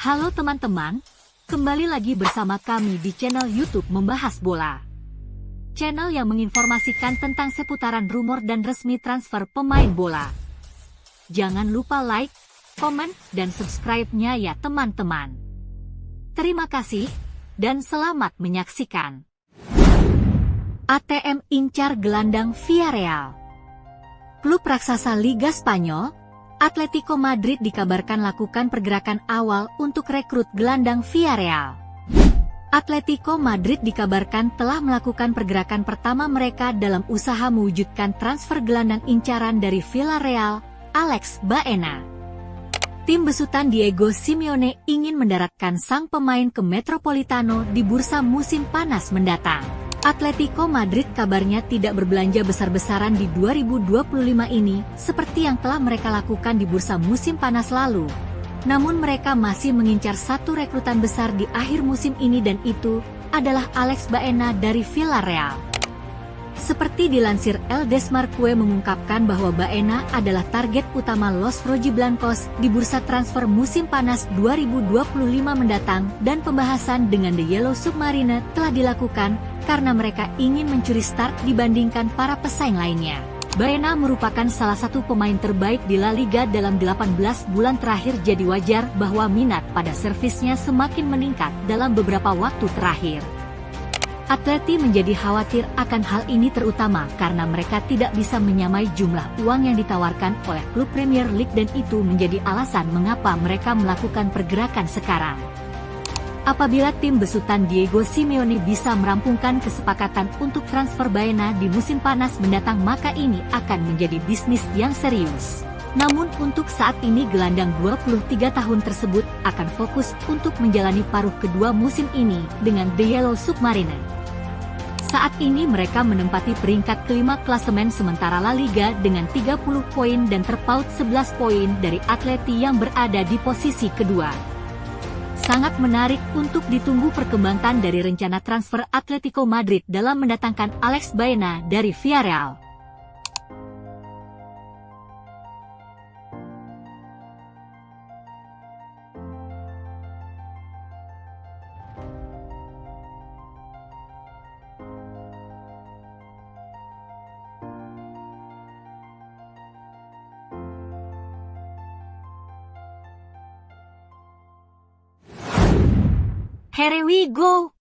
Halo teman-teman, kembali lagi bersama kami di channel YouTube Membahas Bola. Channel yang menginformasikan tentang seputaran rumor dan resmi transfer pemain bola. Jangan lupa like, komen, dan subscribe-nya ya teman-teman. Terima kasih, dan selamat menyaksikan. ATM incar gelandang Villarreal. Klub raksasa Liga Spanyol, Atletico Madrid dikabarkan lakukan pergerakan awal untuk rekrut gelandang Villarreal. Atletico Madrid dikabarkan telah melakukan pergerakan pertama mereka dalam usaha mewujudkan transfer gelandang incaran dari Villarreal, Alex Baena. Tim besutan Diego Simeone ingin mendaratkan sang pemain ke Metropolitano di bursa musim panas mendatang. Atletico Madrid kabarnya tidak berbelanja besar-besaran di 2025 ini, seperti yang telah mereka lakukan di bursa musim panas lalu. Namun mereka masih mengincar satu rekrutan besar di akhir musim ini dan itu adalah Alex Baena dari Villarreal. Seperti dilansir El Desmarque mengungkapkan bahwa Baena adalah target utama Los Rojiblancos di bursa transfer musim panas 2025 mendatang dan pembahasan dengan The Yellow Submarine telah dilakukan karena mereka ingin mencuri start dibandingkan para pesaing lainnya. Baena merupakan salah satu pemain terbaik di La Liga dalam 18 bulan terakhir, jadi wajar bahwa minat pada servisnya semakin meningkat dalam beberapa waktu terakhir. Atleti menjadi khawatir akan hal ini terutama karena mereka tidak bisa menyamai jumlah uang yang ditawarkan oleh klub Premier League dan itu menjadi alasan mengapa mereka melakukan pergerakan sekarang. Apabila tim besutan Diego Simeone bisa merampungkan kesepakatan untuk transfer Baena di musim panas mendatang, maka ini akan menjadi bisnis yang serius. Namun untuk saat ini gelandang 23 tahun tersebut akan fokus untuk menjalani paruh kedua musim ini dengan The Yellow Submarine. Saat ini mereka menempati peringkat kelima klasemen sementara La Liga dengan 30 poin dan terpaut 11 poin dari Atleti yang berada di posisi kedua. Sangat menarik untuk ditunggu perkembangan dari rencana transfer Atletico Madrid dalam mendatangkan Alex Baena dari Villarreal. Here we go!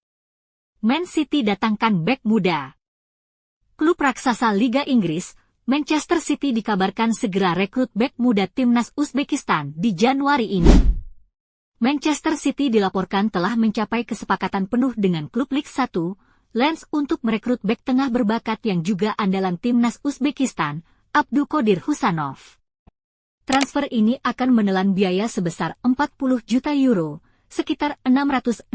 Man City datangkan bek muda. Klub raksasa Liga Inggris, Manchester City dikabarkan segera rekrut bek muda timnas Uzbekistan di Januari ini. Manchester City dilaporkan telah mencapai kesepakatan penuh dengan klub Liga 1, Lens untuk merekrut bek tengah berbakat yang juga andalan timnas Uzbekistan, Abdulkadir Husanov. Transfer ini akan menelan biaya sebesar 40 juta euro, sekitar 668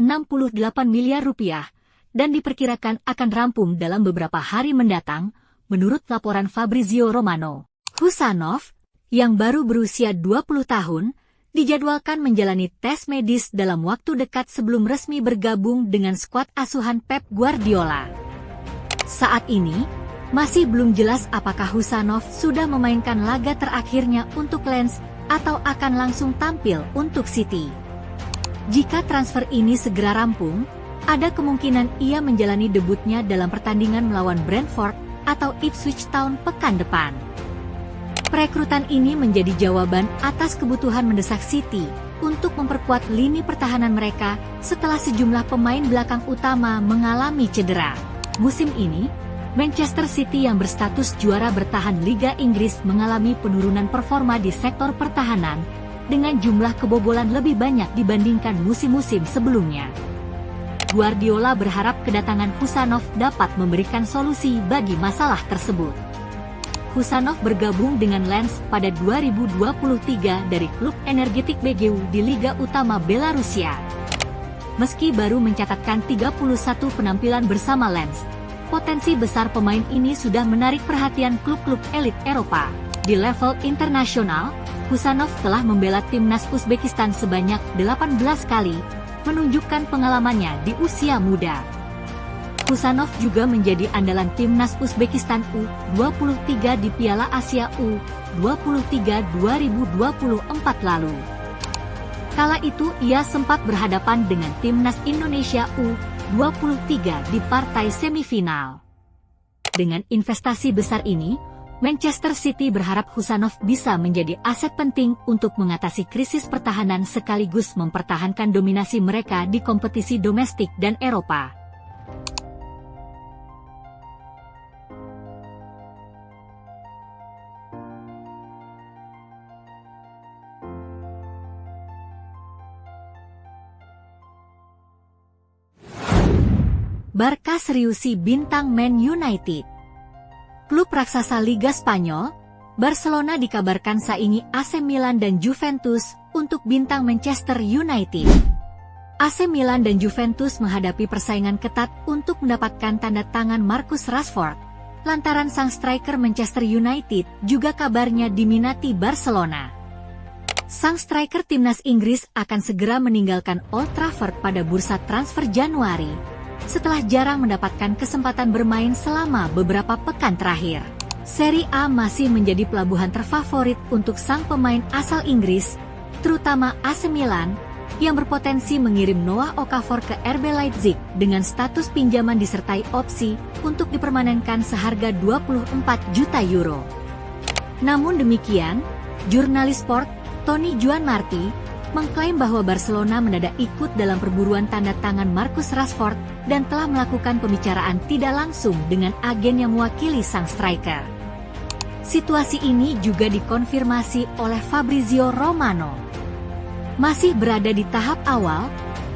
miliar rupiah, dan diperkirakan akan rampung dalam beberapa hari mendatang, menurut laporan Fabrizio Romano. Husanov, yang baru berusia 20 tahun, dijadwalkan menjalani tes medis dalam waktu dekat sebelum resmi bergabung dengan skuad asuhan Pep Guardiola. Saat ini, masih belum jelas apakah Husanov sudah memainkan laga terakhirnya untuk Lens atau akan langsung tampil untuk City. Jika transfer ini segera rampung, ada kemungkinan ia menjalani debutnya dalam pertandingan melawan Brentford atau Ipswich Town pekan depan. Perekrutan ini menjadi jawaban atas kebutuhan mendesak City untuk memperkuat lini pertahanan mereka setelah sejumlah pemain belakang utama mengalami cedera. Musim ini, Manchester City yang berstatus juara bertahan Liga Inggris mengalami penurunan performa di sektor pertahanan, dengan jumlah kebobolan lebih banyak dibandingkan musim-musim sebelumnya. Guardiola berharap kedatangan Husanov dapat memberikan solusi bagi masalah tersebut. Husanov bergabung dengan Lens pada 2023 dari klub Energetik BGU di Liga Utama Belarusia. Meski baru mencatatkan 31 penampilan bersama Lens, potensi besar pemain ini sudah menarik perhatian klub-klub elit Eropa. Di level internasional, Husanov telah membela timnas Uzbekistan sebanyak 18 kali, menunjukkan pengalamannya di usia muda. Husanov juga menjadi andalan timnas Uzbekistan U23 di Piala Asia U23 2024 lalu. Kala itu ia sempat berhadapan dengan timnas Indonesia U23 di partai semifinal. Dengan investasi besar ini, Manchester City berharap Husanov bisa menjadi aset penting untuk mengatasi krisis pertahanan sekaligus mempertahankan dominasi mereka di kompetisi domestik dan Eropa. Barca seriusi bintang Man United. Klub raksasa Liga Spanyol, Barcelona dikabarkan saingi AC Milan dan Juventus untuk bintang Manchester United. AC Milan dan Juventus menghadapi persaingan ketat untuk mendapatkan tanda tangan Marcus Rashford, lantaran sang striker Manchester United juga kabarnya diminati Barcelona. Sang striker timnas Inggris akan segera meninggalkan Old Trafford pada bursa transfer Januari, setelah jarang mendapatkan kesempatan bermain selama beberapa pekan terakhir. Serie A masih menjadi pelabuhan terfavorit untuk sang pemain asal Inggris, terutama AC Milan, yang berpotensi mengirim Noah Okafor ke RB Leipzig dengan status pinjaman disertai opsi untuk dipermanenkan seharga 24 juta euro. Namun demikian, jurnalis sport Tony Juan Marti mengklaim bahwa Barcelona mendadak ikut dalam perburuan tanda tangan Marcus Rashford dan telah melakukan pembicaraan tidak langsung dengan agen yang mewakili sang striker. Situasi ini juga dikonfirmasi oleh Fabrizio Romano. Masih berada di tahap awal,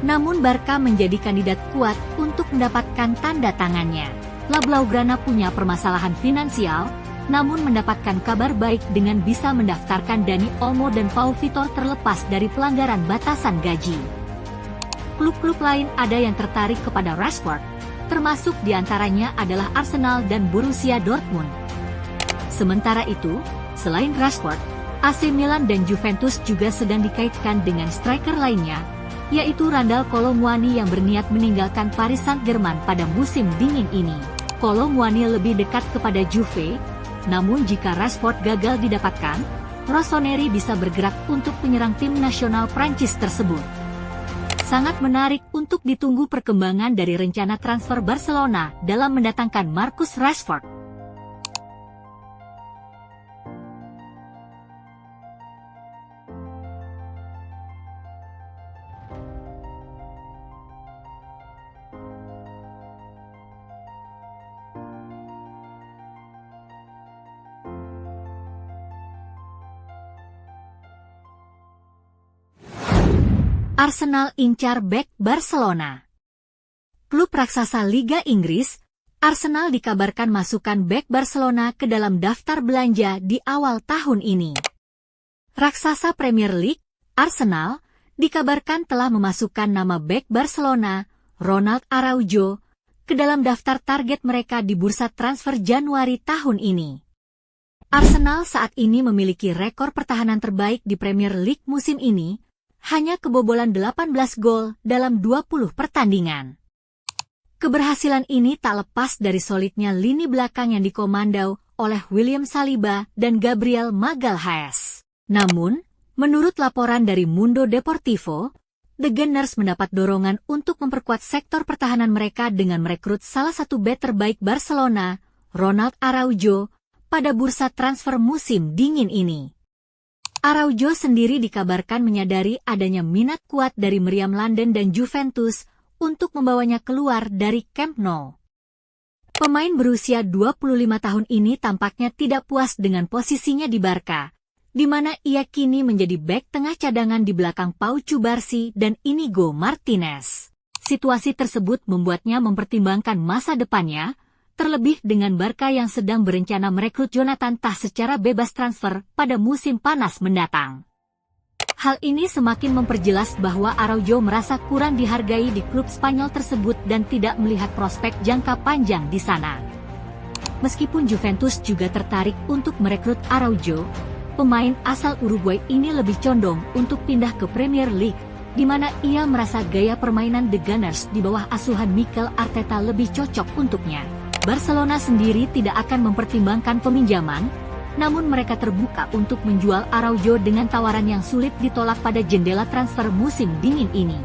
namun Barca menjadi kandidat kuat untuk mendapatkan tanda tangannya. La Blaugrana punya permasalahan finansial, namun mendapatkan kabar baik dengan bisa mendaftarkan Dani Olmo dan Pau Vitor terlepas dari pelanggaran batasan gaji. Klub-klub lain ada yang tertarik kepada Rashford, termasuk diantaranya adalah Arsenal dan Borussia Dortmund. Sementara itu, selain Rashford, AC Milan dan Juventus juga sedang dikaitkan dengan striker lainnya, yaitu Randal Kolo Muani yang berniat meninggalkan Paris Saint-Germain pada musim dingin ini. Kolo Muani lebih dekat kepada Juve, namun jika Rashford gagal didapatkan, Rossoneri bisa bergerak untuk penyerang tim nasional Prancis tersebut. Sangat menarik untuk ditunggu perkembangan dari rencana transfer Barcelona dalam mendatangkan Marcus Rashford. Arsenal incar bek Barcelona. Klub raksasa Liga Inggris, Arsenal dikabarkan masukkan bek Barcelona ke dalam daftar belanja di awal tahun ini. Raksasa Premier League, Arsenal, dikabarkan telah memasukkan nama bek Barcelona, Ronald Araujo, ke dalam daftar target mereka di bursa transfer Januari tahun ini. Arsenal saat ini memiliki rekor pertahanan terbaik di Premier League musim ini, hanya kebobolan 18 gol dalam 20 pertandingan. Keberhasilan ini tak lepas dari solidnya lini belakang yang dikomando oleh William Saliba dan Gabriel Magalhaes. Namun, menurut laporan dari Mundo Deportivo, The Gunners mendapat dorongan untuk memperkuat sektor pertahanan mereka dengan merekrut salah satu bek terbaik Barcelona, Ronald Araujo, pada bursa transfer musim dingin ini. Araujo sendiri dikabarkan menyadari adanya minat kuat dari meriam London dan Juventus untuk membawanya keluar dari Camp Nou. Pemain berusia 25 tahun ini tampaknya tidak puas dengan posisinya di Barca, di mana ia kini menjadi bek tengah cadangan di belakang Pau Cubarsí dan Inigo Martinez. Situasi tersebut membuatnya mempertimbangkan masa depannya, terlebih dengan Barca yang sedang berencana merekrut Jonathan Tah secara bebas transfer pada musim panas mendatang. Hal ini semakin memperjelas bahwa Araujo merasa kurang dihargai di klub Spanyol tersebut dan tidak melihat prospek jangka panjang di sana. Meskipun Juventus juga tertarik untuk merekrut Araujo, pemain asal Uruguay ini lebih condong untuk pindah ke Premier League, di mana ia merasa gaya permainan The Gunners di bawah asuhan Mikel Arteta lebih cocok untuknya. Barcelona sendiri tidak akan mempertimbangkan peminjaman, namun mereka terbuka untuk menjual Araujo dengan tawaran yang sulit ditolak pada jendela transfer musim dingin ini.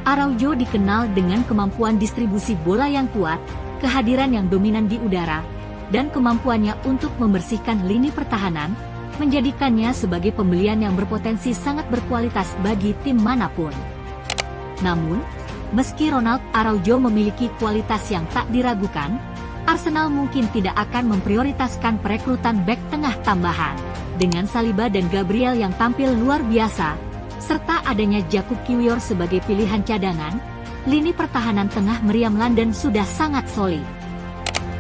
Araujo dikenal dengan kemampuan distribusi bola yang kuat, kehadiran yang dominan di udara, dan kemampuannya untuk membersihkan lini pertahanan, menjadikannya sebagai pembelian yang berpotensi sangat berkualitas bagi tim manapun. Namun, meski Ronald Araujo memiliki kualitas yang tak diragukan, Arsenal mungkin tidak akan memprioritaskan perekrutan bek tengah tambahan. Dengan Saliba dan Gabriel yang tampil luar biasa, serta adanya Jakub Kiwior sebagai pilihan cadangan, lini pertahanan tengah meriam London sudah sangat solid.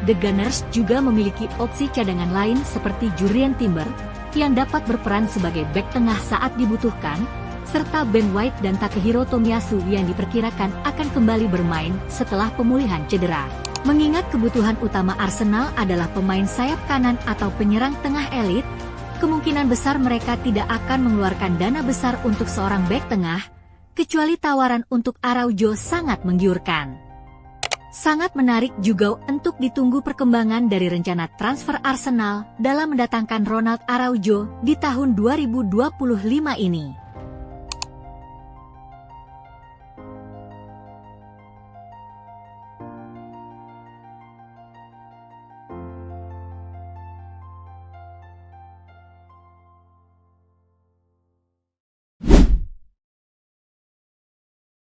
The Gunners juga memiliki opsi cadangan lain seperti Jurrien Timber, yang dapat berperan sebagai bek tengah saat dibutuhkan, serta Ben White dan Takehiro Tomiyasu yang diperkirakan akan kembali bermain setelah pemulihan cedera. Mengingat kebutuhan utama Arsenal adalah pemain sayap kanan atau penyerang tengah elit, kemungkinan besar mereka tidak akan mengeluarkan dana besar untuk seorang bek tengah, kecuali tawaran untuk Araujo sangat menggiurkan. Sangat menarik juga untuk ditunggu perkembangan dari rencana transfer Arsenal dalam mendatangkan Ronald Araujo di tahun 2025 ini.